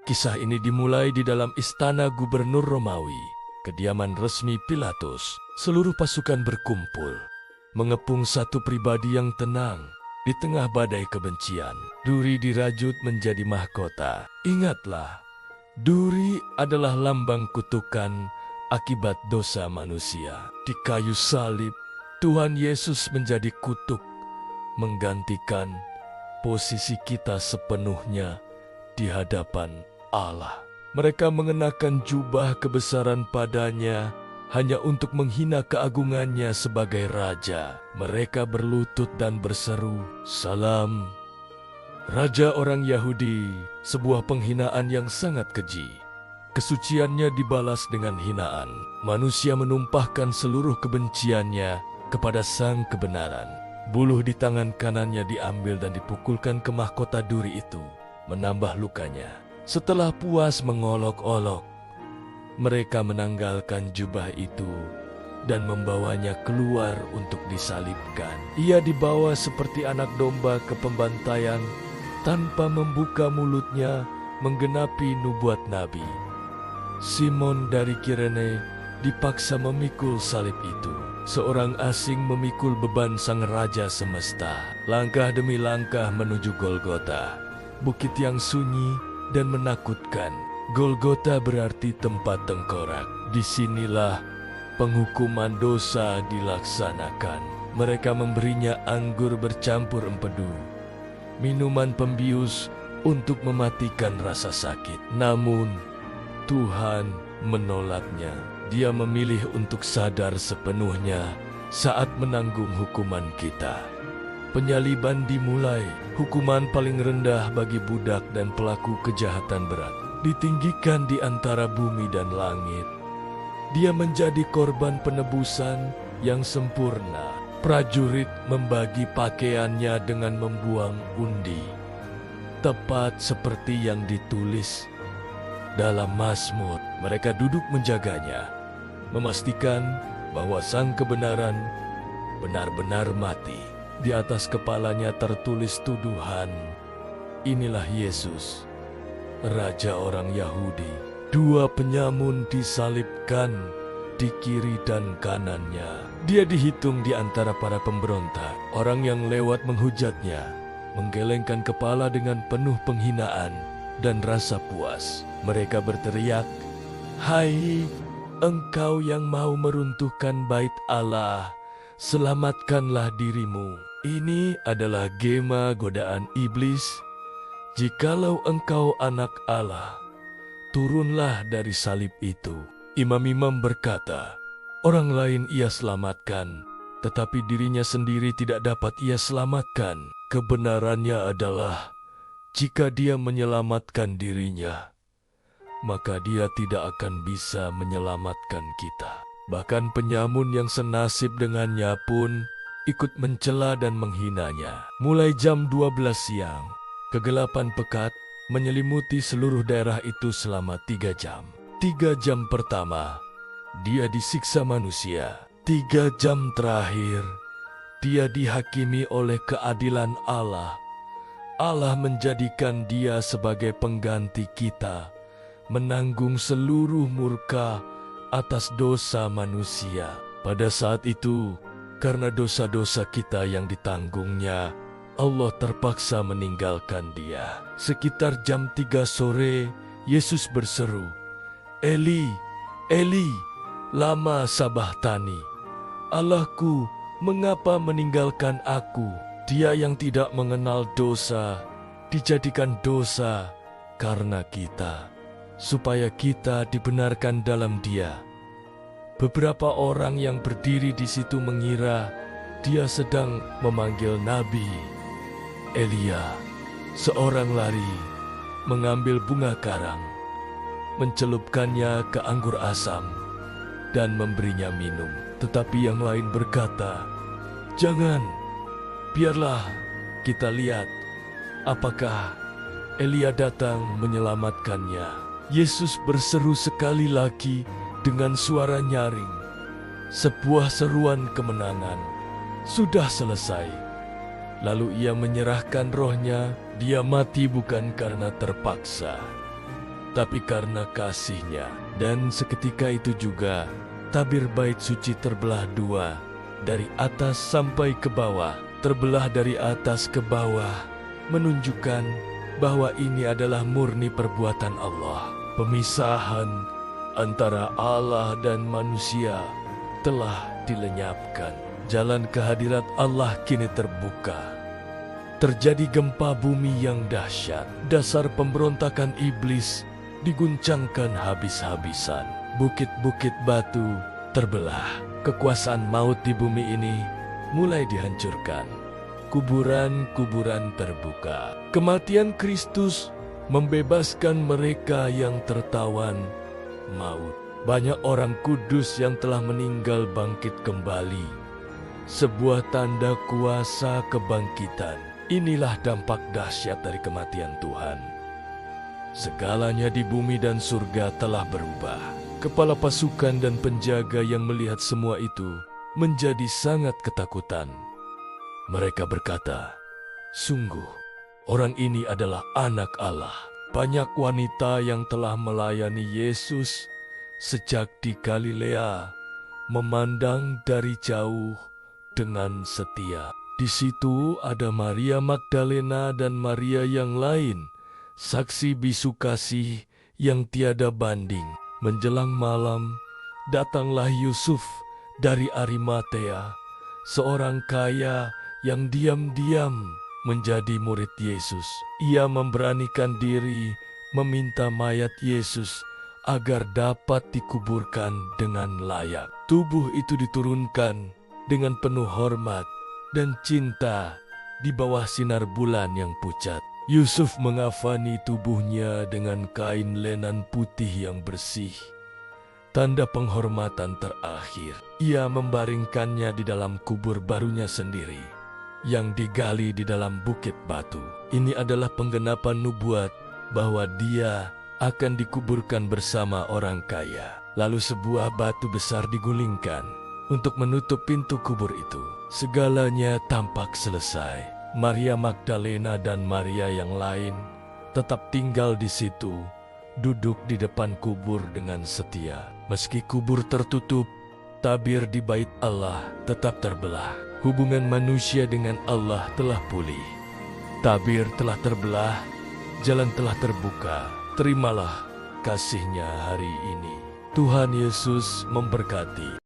Kisah ini dimulai di dalam istana gubernur Romawi, kediaman resmi Pilatus. Seluruh pasukan berkumpul, mengepung satu pribadi yang tenang di tengah badai kebencian. Duri dirajut menjadi mahkota. Ingatlah, duri adalah lambang kutukan akibat dosa manusia. Di kayu salib, Tuhan Yesus menjadi kutuk, menggantikan posisi kita sepenuhnya di hadapan Allah. Mereka mengenakan jubah kebesaran padanya hanya untuk menghina keagungannya sebagai raja. Mereka berlutut dan berseru, "Salam, Raja orang Yahudi," sebuah penghinaan yang sangat keji. Kesuciannya dibalas dengan hinaan. Manusia menumpahkan seluruh kebenciannya kepada sang kebenaran. Buluh di tangan kanannya diambil dan dipukulkan ke mahkota duri itu, menambah lukanya. Setelah puas mengolok-olok, mereka menanggalkan jubah itu dan membawanya keluar untuk disalibkan. Ia dibawa seperti anak domba ke pembantaian tanpa membuka mulutnya, menggenapi nubuat Nabi. Simon dari Kirene dipaksa memikul salib itu. Seorang asing memikul beban sang raja semesta. Langkah demi langkah menuju Golgota, bukit yang sunyi dan menakutkan. Golgota berarti tempat tengkorak. Disinilah penghukuman dosa dilaksanakan. Mereka memberinya anggur bercampur empedu, minuman pembius untuk mematikan rasa sakit. Namun Tuhan menolaknya. Dia memilih untuk sadar sepenuhnya saat menanggung hukuman kita. Penyaliban dimulai, hukuman paling rendah bagi budak dan pelaku kejahatan berat. Ditinggikan di antara bumi dan langit. Dia menjadi korban penebusan yang sempurna. Prajurit membagi pakaiannya dengan membuang undi, tepat seperti yang ditulis dalam Mazmur. Mereka duduk menjaganya, memastikan bahwa sang kebenaran benar-benar mati. Di atas kepalanya tertulis tuduhan, "Inilah Yesus, Raja orang Yahudi." Dua penyamun disalibkan di kiri dan kanannya. Dia dihitung di antara para pemberontak. Orang yang lewat menghujatnya, menggelengkan kepala dengan penuh penghinaan dan rasa puas. Mereka berteriak, "Hai, Engkau yang mau meruntuhkan bait Allah, selamatkanlah dirimu. Ini adalah gema godaan iblis. Jikalau engkau anak Allah, turunlah dari salib itu." Imam-imam berkata, orang lain ia selamatkan, tetapi dirinya sendiri tidak dapat ia selamatkan. Kebenarannya adalah, jika dia menyelamatkan dirinya, maka dia tidak akan bisa menyelamatkan kita. Bahkan penyamun yang senasib dengannya pun ikut mencela dan menghinanya. Mulai jam 12 siang, kegelapan pekat menyelimuti seluruh daerah itu selama 3 jam. 3 jam pertama, dia disiksa manusia. 3 jam terakhir, dia dihakimi oleh keadilan Allah. Allah menjadikan dia sebagai pengganti kita, menanggung seluruh murka atas dosa manusia. Pada saat itu, karena dosa-dosa kita yang ditanggungnya, Allah terpaksa meninggalkan dia. Sekitar jam 3 sore, Yesus berseru, "Eli, Eli, lama sabachthani?" "Allahku, mengapa meninggalkan aku?" Dia yang tidak mengenal dosa, dijadikan dosa karena kita, supaya kita dibenarkan dalam Dia. Beberapa orang yang berdiri di situ mengira dia sedang memanggil Nabi Elia. Seorang lari, mengambil bunga karang, mencelupkannya ke anggur asam, dan memberinya minum. Tetapi yang lain berkata, "Jangan, biarlah kita lihat apakah Elia datang menyelamatkannya." Yesus berseru sekali lagi dengan suara nyaring, sebuah seruan kemenangan. Sudah selesai. Lalu ia menyerahkan rohnya. Dia mati bukan karena terpaksa, tetapi karena kasih-Nya. Dan seketika itu juga, tabir bait suci terbelah dua, dari atas sampai ke bawah, terbelah dari atas ke bawah, menunjukkan bahwa ini adalah murni perbuatan Allah. Pemisahan antara Allah dan manusia telah dilenyapkan. Jalan kehadirat Allah kini terbuka. Terjadi gempa bumi yang dahsyat. Dasar pemberontakan iblis diguncangkan habis-habisan. Bukit-bukit batu terbelah. Kekuasaan maut di bumi ini mulai dihancurkan. Kuburan-kuburan terbuka. Kematian Kristus membebaskan mereka yang tertawan maut. Banyak orang kudus yang telah meninggal bangkit kembali. Sebuah tanda kuasa kebangkitan. Inilah dampak dahsyat dari kematian Tuhan. Segalanya di bumi dan surga telah berubah. Kepala pasukan dan penjaga yang melihat semua itu menjadi sangat ketakutan. Mereka berkata, "Sungguh, orang ini adalah anak Allah." Banyak wanita yang telah melayani Yesus sejak di Galilea memandang dari jauh dengan setia. Di situ ada Maria Magdalena dan Maria yang lain, saksi bisu kasih yang tiada banding. Menjelang malam, datanglah Yusuf dari Arimatea, seorang kaya yang diam-diam menjadi murid Yesus. Ia memberanikan diri meminta mayat Yesus agar dapat dikuburkan dengan layak. Tubuh itu diturunkan dengan penuh hormat dan cinta di bawah sinar bulan yang pucat. Yusuf mengafani tubuhnya dengan kain lenan putih yang bersih. Tanda penghormatan terakhir. Ia membaringkannya di dalam kubur barunya sendiri, yang digali di dalam bukit batu. Ini adalah penggenapan nubuat bahwa dia akan dikuburkan bersama orang kaya. Lalu sebuah batu besar digulingkan untuk menutup pintu kubur itu. Segalanya tampak selesai. Maria Magdalena dan Maria yang lain tetap tinggal di situ, duduk di depan kubur dengan setia. Meski kubur tertutup, tabir di bait Allah tetap terbelah. Hubungan manusia dengan Allah telah pulih. Tabir telah terbelah, jalan telah terbuka. Terimalah kasih-Nya hari ini. Tuhan Yesus memberkati.